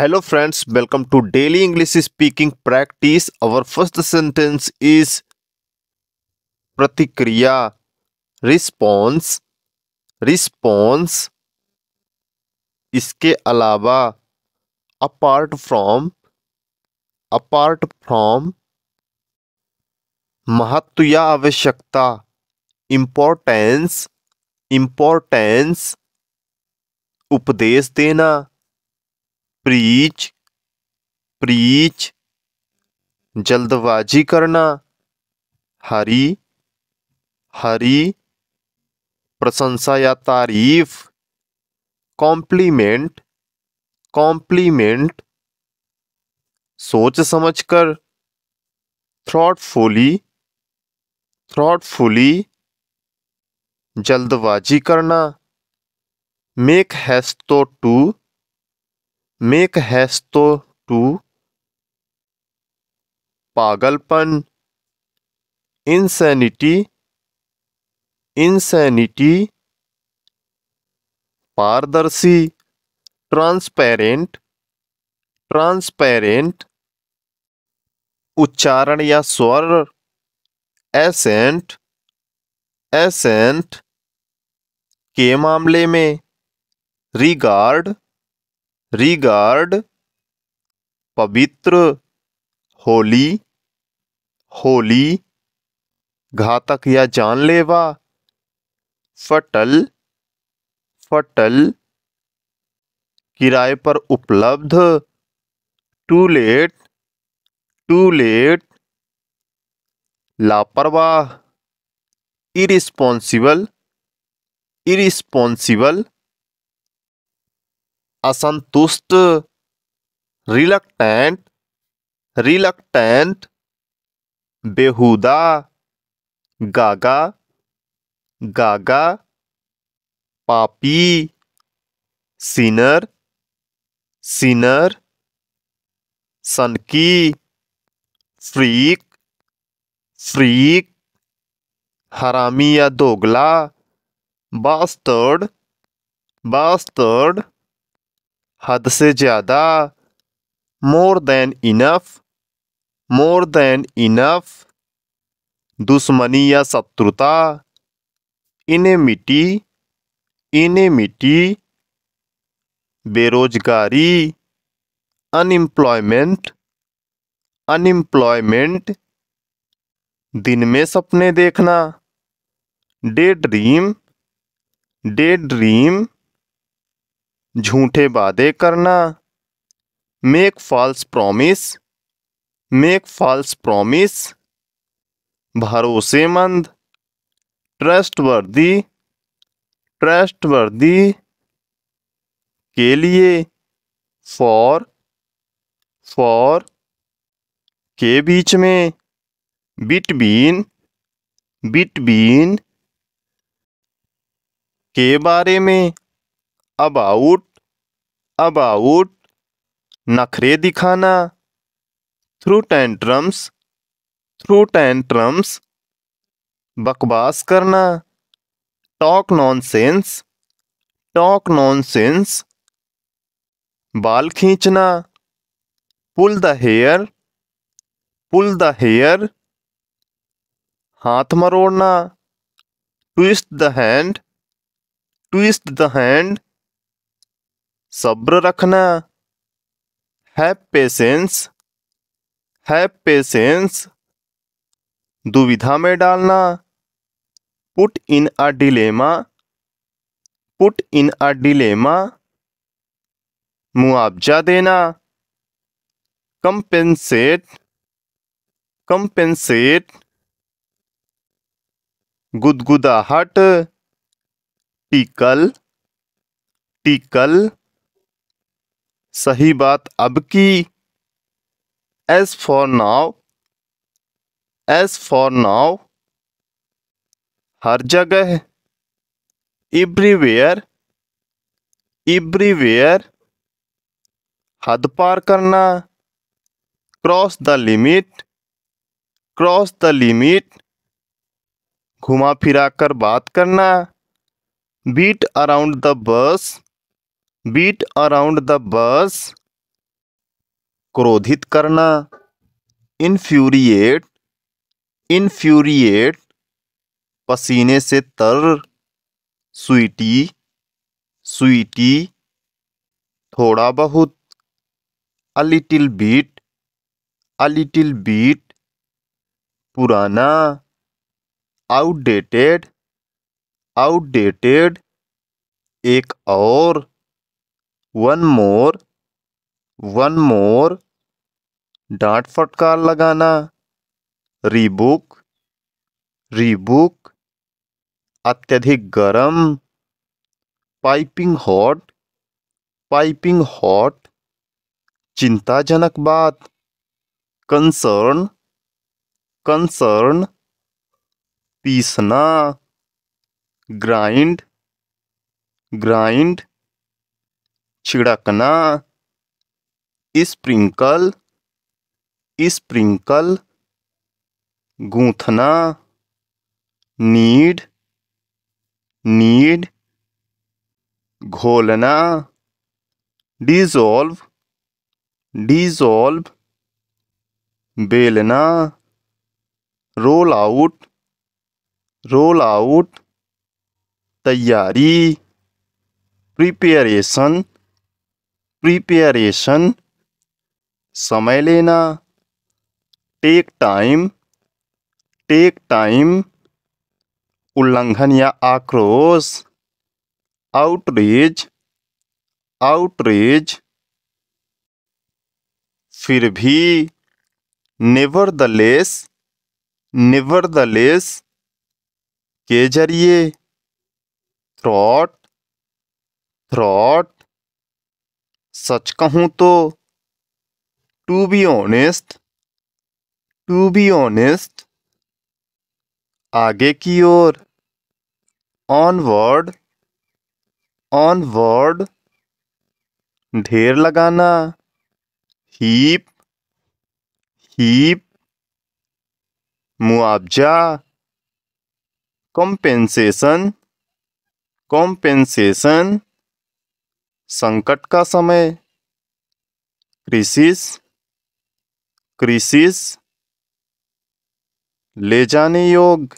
Hello friends, welcome to Daily English Speaking Practice. Our first sentence is प्रतिक्रिया, response, response. इसके अलावा apart from, महत्व या आवश्यकता, importance, importance. उपदेश देना, preach, preach. जल्दबाजी करना, हरी, हरी. प्रशंसा या तारीफ, कॉम्प्लीमेंट, कॉम्प्लीमेंट. सोच समझकर, थॉटफुली, थॉटफुली. जल्दबाजी करना, मेक हैस्तो टू, मेक हैस्तो टू. पागलपन, इंसैनिटी, इंसैनिटी. पारदर्शी, ट्रांसपेरेंट, ट्रांसपेरेंट. उच्चारण या स्वर, एसेंट, एसेंट. के मामले में, रिगार्ड, रिगार्ड. पवित्र, होली, होली. घातक या जानलेवा, फटल, फटल. किराए पर उपलब्ध, टू लेट, टू लेट. लापरवाह, इरिस्पॉन्सिबल, इरिस्पॉन्सिबल. असंतुष्ट, रिलक्टेंट, रिलक्टेंट. बेहुदा, गागा, गागा. पापी, सिनर, सिनर. सनकी, फ्रीक, फ्रीक. हरामी या दोगला, बास्टर्ड, बास्टर्ड. हद से ज्यादा, more than enough, more than enough. दुश्मनी या शत्रुता, इनेमिटी, इनेमिटी. बेरोजगारी, अनएम्प्लॉयमेंट, अनएम्प्लॉयमेंट. दिन में सपने देखना, डे ड्रीम, डे ड्रीम. झूठे वादे करना, make false promise, make false promise. भरोसेमंद, ट्रस्टवर्दी, ट्रस्टवर्दी. के लिए, फॉर, फॉर. के बीच में, बिटवीन, बिटवीन. के बारे में, अबाउट, अबाउट. नखरे दिखाना, थ्रू टेंट्रम्स, थ्रू टेंट्रम्स. बकवास करना, टॉक नॉनसेंस, टॉक नॉनसेंस. बाल खींचना, pull the hair, pull the hair. हाथ मरोड़ना, twist the hand, twist the hand. सब्र रखना, हैव पेशेंस, हैव पेशेंस. दुविधा में डालना, put in a dilemma, put in a dilemma. मुआवजा देना, कंपेंसेट, कंपेंसेट. गुदगुदाहट, टिकल, टिकल. सही बात अब की, as for now, as for now. हर जगह, एवरीवेयर, एवरीवेयर. हद पार करना, cross the limit, cross the limit. घुमा फिरा कर बात करना, beat around the bush, beat around the bush. क्रोधित करना, इन्फ्यूरिएट, इन्फ्यूरिएट, पसीने से तर, स्वीटी, स्वीटी, थोड़ा बहुत, a little bit, a little bit, पुराना, आउटडेटेड, आउटडेटेड, एक और, वन मोर, वन मोर, डांट फटकार लगाना, रीबुक, रीबुक, अत्यधिक गर्म, पाइपिंग हॉट, पाइपिंग हॉट, चिंताजनक बात, कंसर्न, कंसर्न, पीसना, ग्राइंड, ग्राइंड, छिड़कना, स्प्रिंकल, स्प्रिंकल, गूंथना, नीड, नीड, घोलना, डिसॉल्व, डिसॉल्व, बेलना, रोल आउट, रोल आउट, तैयारी, प्रिपेरेशन, प्रिपेरेशन, समय लेना, टेक टाइम, टेक टाइम, उल्लंघन या आक्रोश, आउटरेज, आउटरेज, फिर भी, नेवरदलेस, नेवरदलेस, के जरिए, थ्रॉट, थ्रॉट, सच कहूं तो, to be honest, to be honest, आगे की ओर, ऑनवर्ड, ऑनवर्ड, ढेर लगाना, हीप, हीप, मुआवजा, कॉम्पेंसेशन, कॉम्पेंसेशन, संकट का समय, क्रिसिस, क्रिसिस, ले जाने योग्य,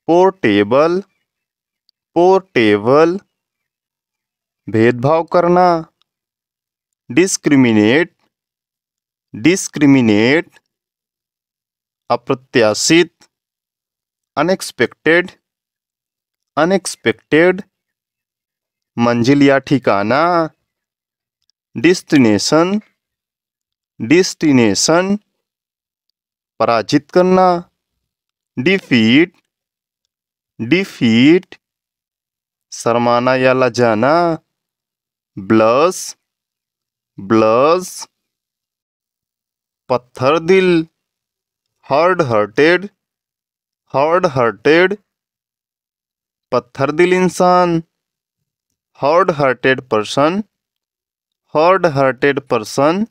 पोर्टेबल, पोर्टेबल, भेदभाव करना, डिस्क्रिमिनेट, डिस्क्रिमिनेट, अप्रत्याशित, अनएक्सपेक्टेड, अनएक्सपेक्टेड, मंजिल या ठिकाना, डेस्टिनेशन, डेस्टिनेशन, पराजित करना, डिफीट, डिफीट, शर्माना या लजाना, ब्लस, ब्लस, पत्थर दिल, हार्ड हार्टेड, हार्ड हार्टेड, पत्थर दिल इंसान, hard hearted person, hard hearted person,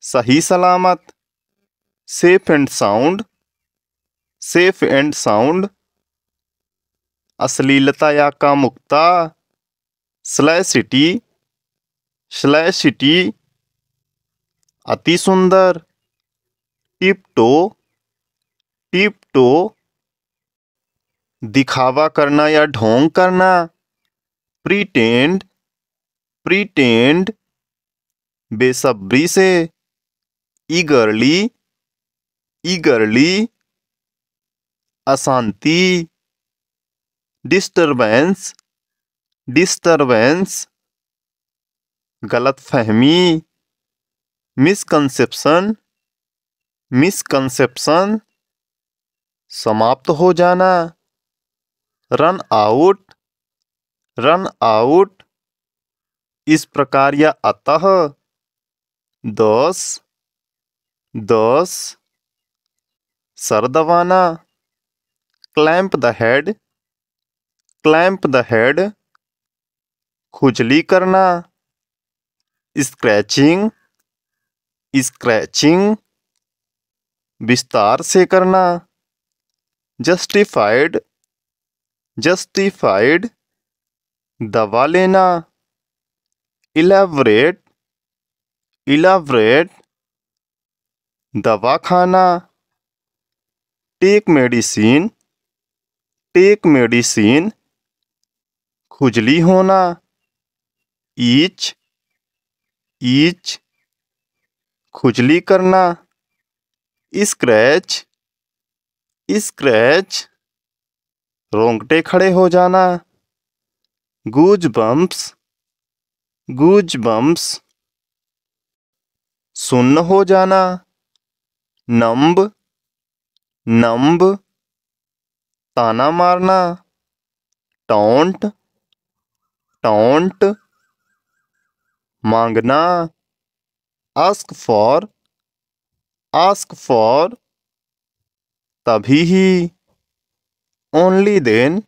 सही सलामत, safe and sound, safe and sound, अश्लीलता या कामुकता, स्लैसिटी, स्लैसिटी, अति सुंदर, टिपटो, टिपटो, दिखावा करना या ढोंग करना, प्रीटेंड, प्रीटेंड, बेसब्री से, ईगरली, ईगरली, अशांति, डिस्टरबेंस, डिस्टरबेंस, गलतफहमी, मिसकंसेप्शन, मिसकंसेप्शन, समाप्त हो जाना, रन आउट, रन आउट, इस प्रकार या अतः, 10, 10, सर दबाना, clamp the head, clamp the head, खुजली करना, स्क्रैचिंग, स्क्रैचिंग, विस्तार से करना, जस्टिफाइड, जस्टिफाइड, दवा लेना, इलेबोरेट, elaborate, दवा खाना, टेक मेडिसिन, टेक मेडिसिन, खुजली होना, ईच, ईच, खुजली करना, स्क्रैच, स्क्रैच, रोंगटे खड़े हो जाना, गूज बम्प्स, गूज बम्प्स, सुन्न हो जाना, नंब, नंब, ताना मारना, टॉन्ट, टॉन्ट, मांगना, आस्क फॉर, आस्क फॉर, तभी ही, ओनली देन,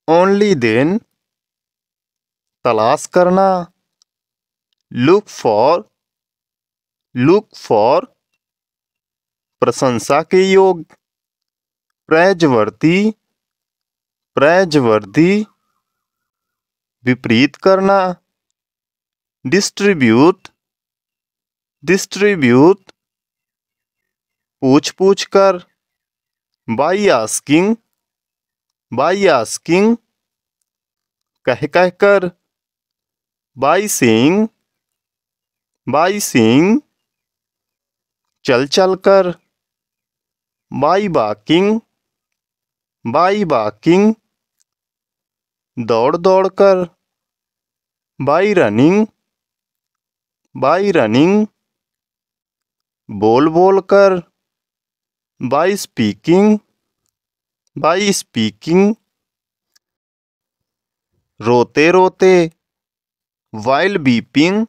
ओनली देन, तलाश करना, लुक फॉर, लुक फॉर, प्रशंसा के योग्य, प्रेजवर्दी, प्रेजवर्दी, विपरीत करना, डिस्ट्रीब्यूट, डिस्ट्रीब्यूट, पूछ पूछ कर, बाई आस्किंग, बाई आस्किंग, कह कह कर, बाई सेइंग, बाई सेइंग, चल चल कर, बाई बाकिंग, बाई बाकिंग, दौड़ दौड़ कर, बाई रनिंग, बाई रनिंग, बोल बोल कर, बाई स्पीकिंग, बाई स्पीकिंग, रोते रोते, वाइल बीपिंग,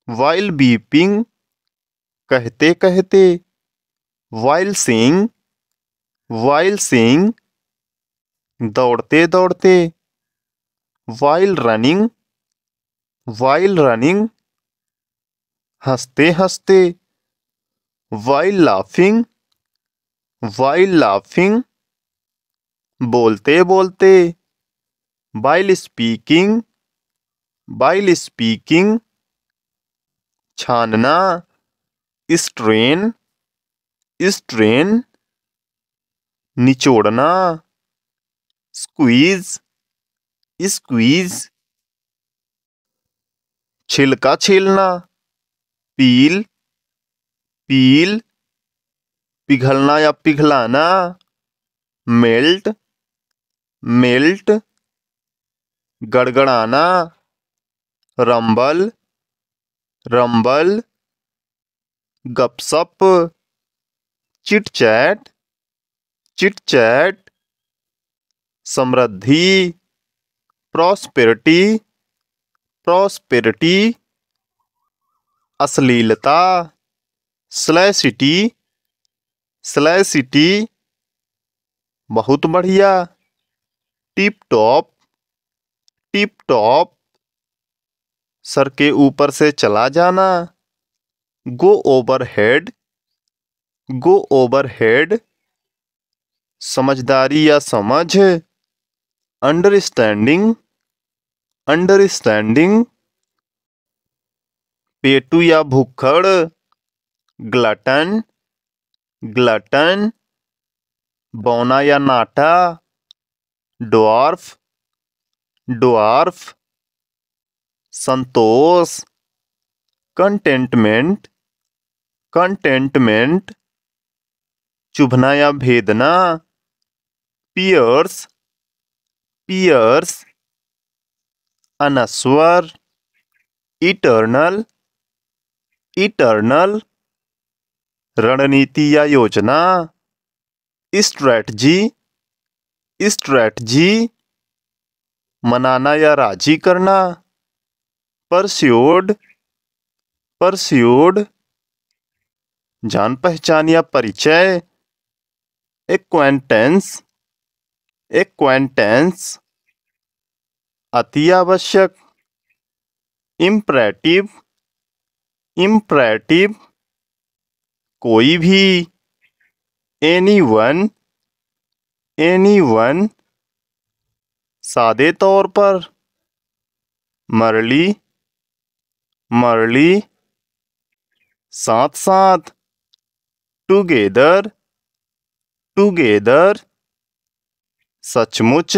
वाइल बीपिंग, कहते कहते, वाइल सेइंग, वाइल सेइंग, दौड़ते दौड़ते, वाइल रनिंग, वाइल रनिंग, हंसते हंसते, वाइल लाफिंग, वाइल लाफिंग, बोलते बोलते, वाइल स्पीकिंग, वाइल स्पीकिंग, छानना, स्ट्रेन, स्ट्रेन, निचोड़ना, स्क्वीज, स्क्वीज, छिलका छीलना, पील, पील, पिघलना या पिघलाना, मेल्ट, मेल्ट, गड़गड़ाना, रंबल, रंबल, गपसप, चिट चैट, चिट चैट, समृद्धि, प्रॉस्पेरिटी, प्रॉस्पेरिटी, अश्लीलता, स्लैसिटी, स्लैसिटी, बहुत बढ़िया, tip top, tip top, sir के ऊपर से चला जाना, go over head, go over head, समझदारी या समझ, अंडरस्टैंडिंग, अंडरस्टैंडिंग, पेटू या भुक्खड़, ग्लटन, ग्लटन, बौना या नाटा, ड्वार्फ, ड्वार्फ, संतोष, कंटेंटमेंट, कंटेंटमेंट, चुभना या भेदना, पियर्स, पियर्स, अनस्वर, इटर्नल, इटर्नल, रणनीति या योजना, स्ट्रैटजी, स्ट्रैटजी, मनाना या राजी करना, परस्यूड, परस्यूड, जान पहचान या परिचय, एक्वेंटेंस, एक्वेंटेंस, अति आवश्यक, इम्परेटिव, इम्परेटिव, कोई भी, एनीवन, एनीवन, सादे तौर पर, मरली, मर्ली, साथ साथ, टुगेदर, टुगेदर, सचमुच,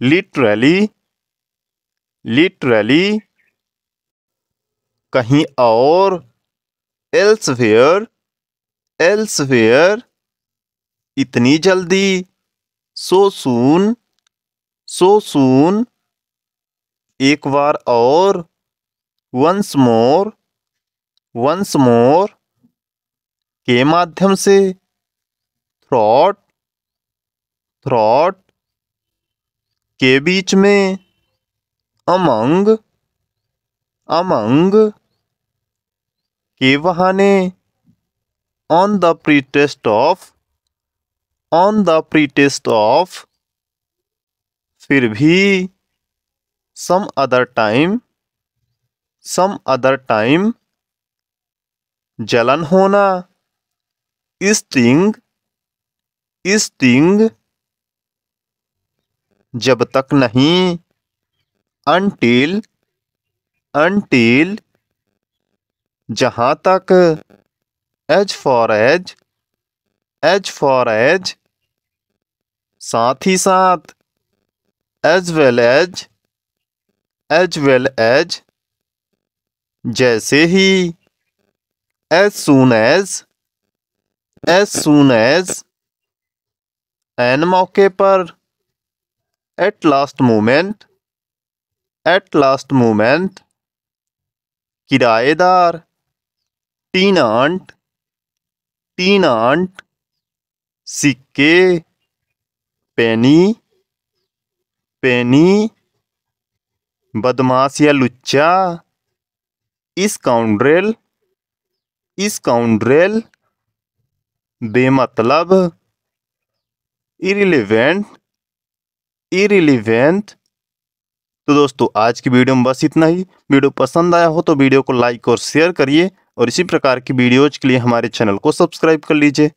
लिटरली, लिटरली, कहीं और, एल्सवेयर, एल्सवेयर, इतनी जल्दी, सो सून, सो सून, एक बार और, वंस मोर, वंस मोर, के माध्यम से, थ्रॉट, थ्रॉट, के बीच में, अमंग, अमंग, के बहाने, on the pretext of, on the pretext of, फिर भी, some other time, some other time, जलन होना, स्टिंग, स्टिंग, जब तक नहीं, अनटिल, अनटिल, जहां तक, as far as, as far as, साथ ही साथ, as well as, as well as, जैसे ही, as soon as, as soon as, एन मौके पर, at last moment, at last moment, किराएदार, टीनांट, टीनांट, सिक्के, पेनी, पेनी, बदमाश या लुच्चा, स्काउंड्रेल, स्काउंड्रेल, बेमतलब, इरिलेवेंट, इरिलेवेंट। तो दोस्तों आज की वीडियो में बस इतना ही। वीडियो पसंद आया हो तो वीडियो को लाइक और शेयर करिए और इसी प्रकार की वीडियोज के लिए हमारे चैनल को सब्सक्राइब कर लीजिए।